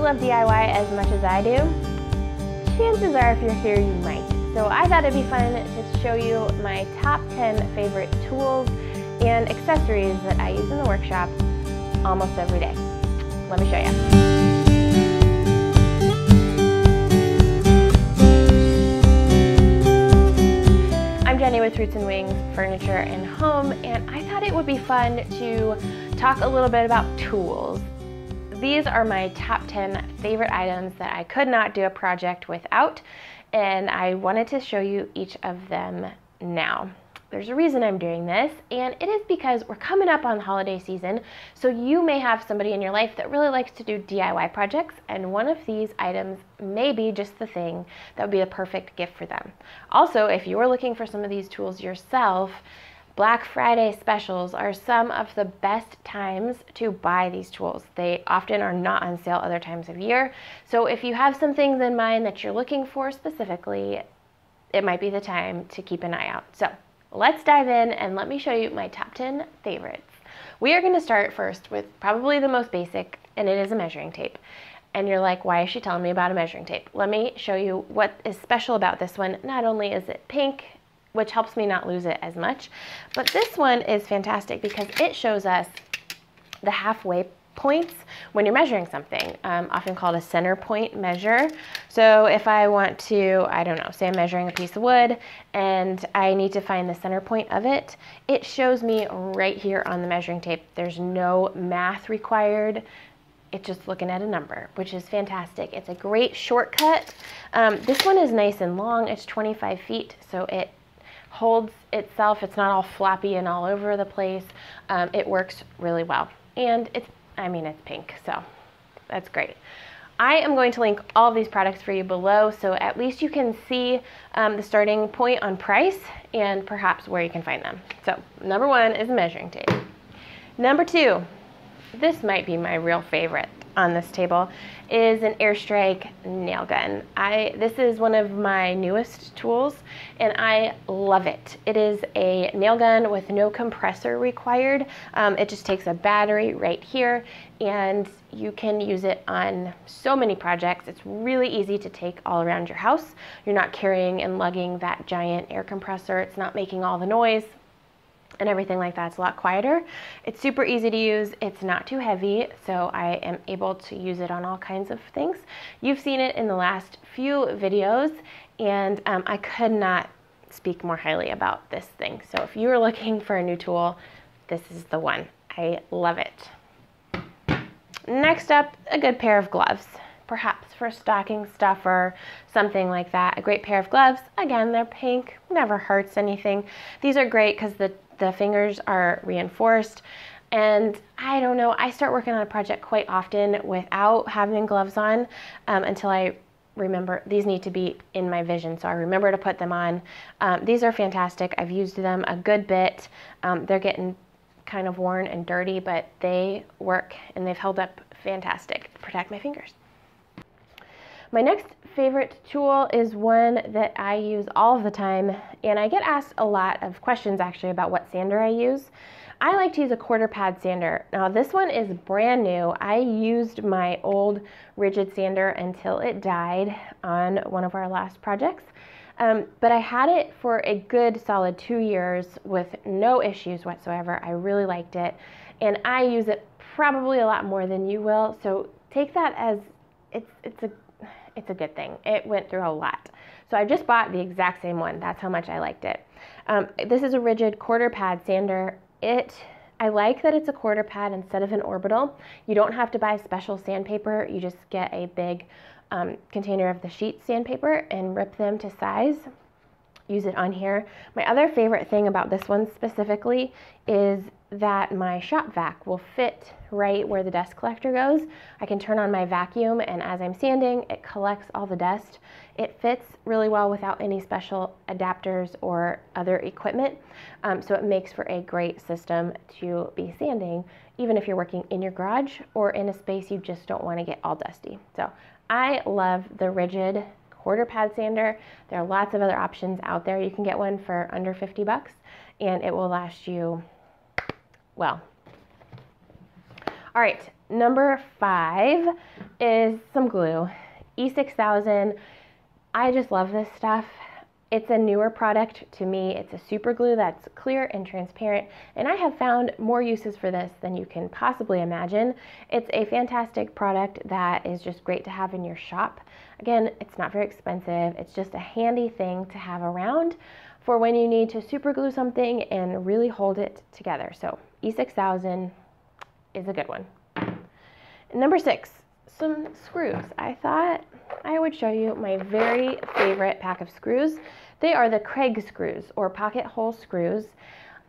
you love DIY as much as I do, chances are if you're here you might. So I thought it'd be fun to show you my top 10 favorite tools and accessories that I use in the workshop almost every day. Let me show you. I'm Jenny with Roots and Wings Furniture and Home, and I thought it would be fun to talk a little bit about tools. These are my top 10 favorite items that I could not do a project without, and I wanted to show you each of them now. There's a reason I'm doing this, and it is because we're coming up on the holiday season, so you may have somebody in your life that really likes to do DIY projects, and one of these items may be just the thing that would be a perfect gift for them. Also, if you are looking for some of these tools yourself, Black Friday specials are some of the best times to buy these tools. They often are not on sale other times of year, so if you have some things in mind that you're looking for specifically, it might be the time to keep an eye out. So let's dive in and let me show you my top 10 favorites. We are going to start first with probably the most basic, and it is a measuring tape. And you're like, why is she telling me about a measuring tape? Let me show you what is special about this one. Not only is it pink, which helps me not lose it as much, but this one is fantastic because it shows us the halfway points when you're measuring something, often called a center point measure. So if I want to, I don't know, say I'm measuring a piece of wood and I need to find the center point of it, it shows me right here on the measuring tape. There's no math required. It's just looking at a number, which is fantastic. It's a great shortcut. This one is nice and long. It's 25 feet, so it holds itself. It's not all floppy and all over the place. It works really well. And it's pink, so that's great. I am going to link all of these products for you below, so at least you can see the starting point on price and perhaps where you can find them. So number one is a measuring tape. Number two, this might be my real favorite on this table, is an Airstrike Nail Gun. This is one of my newest tools, and I love it. It is a nail gun with no compressor required. It just takes a battery right here, and you can use it on so many projects. It's really easy to take all around your house. You're not carrying and lugging that giant air compressor. It's not making all the noise and everything like that. It's a lot quieter. It's super easy to use. It's not too heavy, so I am able to use it on all kinds of things. You've seen it in the last few videos, and I could not speak more highly about this thing. So if you are looking for a new tool, this is the one. I love it. Next up, a good pair of gloves. Perhaps for a stocking stuffer, something like that. A great pair of gloves. Again, they're pink, never hurts anything. These are great because the fingers are reinforced, and I don't know, I start working on a project quite often without having gloves on until I remember these need to be in my vision, so I remember to put them on. These are fantastic. I've used them a good bit. They're getting kind of worn and dirty, but they work and they've held up fantastic to protect my fingers. My next favorite tool is one that I use all of the time, and I get asked a lot of questions actually about what sander I use. I like to use a quarter pad sander. Now this one is brand new. I used my old rigid sander until it died on one of our last projects, but I had it for a good solid 2 years with no issues whatsoever. I really liked it, and I use it probably a lot more than you will, so take that as it's a good thing. It went through a lot. So I just bought the exact same one. That's how much I liked it. This is a rigid quarter pad sander. I like that it's a quarter pad instead of an orbital. You don't have to buy special sandpaper. You just get a big container of the sheet sandpaper and rip them to size. Use it on here. My other favorite thing about this one specifically is that my shop vac will fit right where the dust collector goes. I can turn on my vacuum, and as I'm sanding, it collects all the dust. It fits really well without any special adapters or other equipment, so it makes for a great system to be sanding, even if you're working in your garage or in a space you just don't want to get all dusty. So I love the rigid quarter pad sander. There are lots of other options out there. You can get one for under 50 bucks, and it will last you well. All right, Number 5 is some glue. E6000. I just love this stuff. It's a newer product to me. It's a super glue that's clear and transparent, and I have found more uses for this than you can possibly imagine. It's a fantastic product that is just great to have in your shop. Again, it's not very expensive. It's just a handy thing to have around for when you need to super glue something and really hold it together. So E6000 is a good one. Number 6, some screws. I thought I would show you my very favorite pack of screws. They are the Craig screws, or pocket hole screws.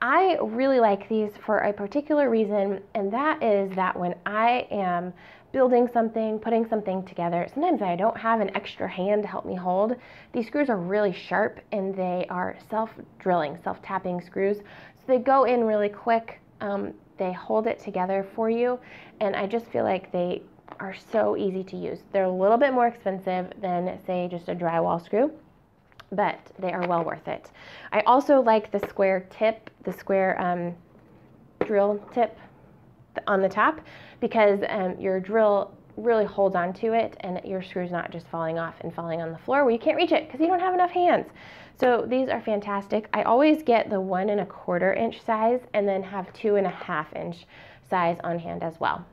I really like these for a particular reason, and that is that when I am building something, putting something together, sometimes I don't have an extra hand to help me hold. These screws are really sharp, and they are self-drilling, self-tapping screws. So they go in really quick. They hold it together for you, and I just feel like they are so easy to use. They're a little bit more expensive than, say, just a drywall screw, but they are well worth it. I also like the square tip, the square drill tip on the top, because your drill really holds onto it and your screw's not just falling off and falling on the floor where you can't reach it because you don't have enough hands. So these are fantastic. I always get the 1 1/4 inch size and then have 2 1/2 inch size on hand as well.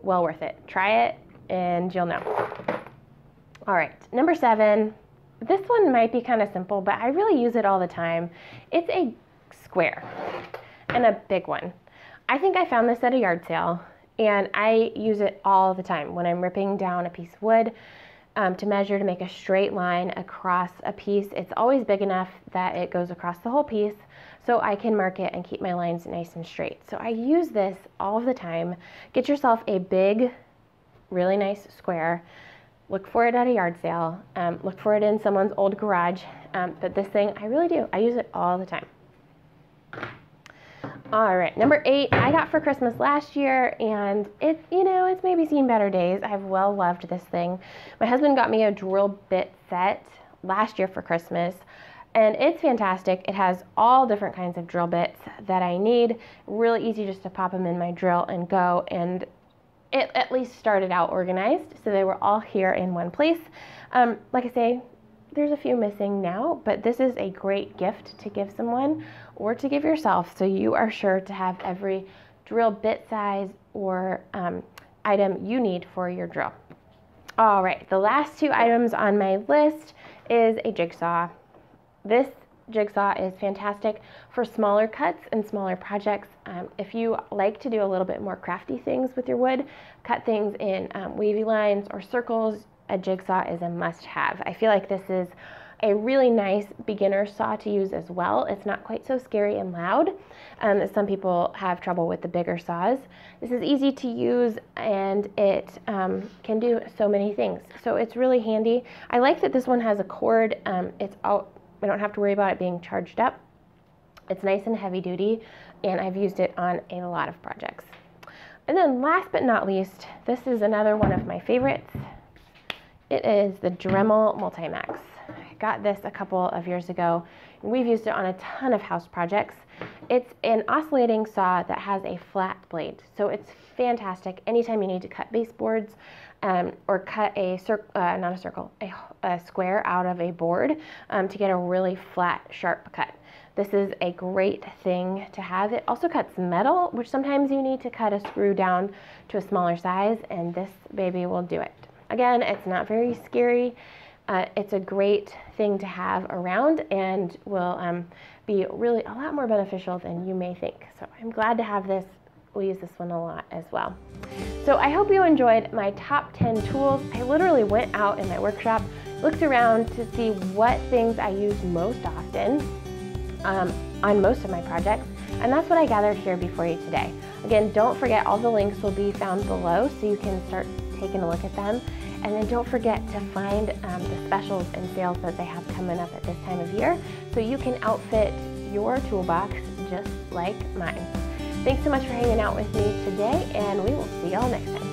Well worth it. Try it and you'll know. All right, number 7. This one might be kind of simple, but I really use it all the time. It's a square and a big one. I think I found this at a yard sale, and I use it all the time when I'm ripping down a piece of wood to measure, to make a straight line across a piece. It's always big enough that it goes across the whole piece, so I can mark it and keep my lines nice and straight. So I use this all of the time. Get yourself a big, really nice square. Look for it at a yard sale. Look for it in someone's old garage. But this thing, I really do. I use it all the time. All right, number 8, I got for Christmas last year, and it's maybe seen better days. I've well loved this thing. My husband got me a drill bit set last year for Christmas, and it's fantastic. It has all different kinds of drill bits that I need. Really easy just to pop them in my drill and go, and it at least started out organized, so they were all here in one place. Like I say, there's a few missing now, but this is a great gift to give someone or to give yourself, so you are sure to have every drill bit size or item you need for your drill. All right, the last 2 items on my list is a jigsaw. This jigsaw is fantastic for smaller cuts and smaller projects. If you like to do a little bit more crafty things with your wood, cut things in wavy lines or circles, a jigsaw is a must-have. I feel like this is a really nice beginner saw to use as well. It's not quite so scary and loud. Some people have trouble with the bigger saws. This is easy to use, and it can do so many things. So it's really handy. I like that this one has a cord. I don't have to worry about it being charged up. It's nice and heavy duty, and I've used it on a lot of projects. And then last but not least, this is another one of my favorites. It is the Dremel Multimax. I got this a couple of years ago, and we've used it on a ton of house projects. It's an oscillating saw that has a flat blade, so it's fantastic anytime you need to cut baseboards or cut a square out of a board to get a really flat, sharp cut. This is a great thing to have. It also cuts metal, which sometimes you need to cut a screw down to a smaller size, and this baby will do it. Again, it's not very scary. It's a great thing to have around and will be really a lot more beneficial than you may think. So I'm glad to have this. We use this one a lot as well. So I hope you enjoyed my top 10 tools. I literally went out in my workshop, looked around to see what things I use most often on most of my projects, and that's what I gathered here before you today. Again, don't forget all the links will be found below so you can start taking a look at them. And then don't forget to find the specials and sales that they have coming up at this time of year so you can outfit your toolbox just like mine. Thanks so much for hanging out with me today, and we will see y'all next time.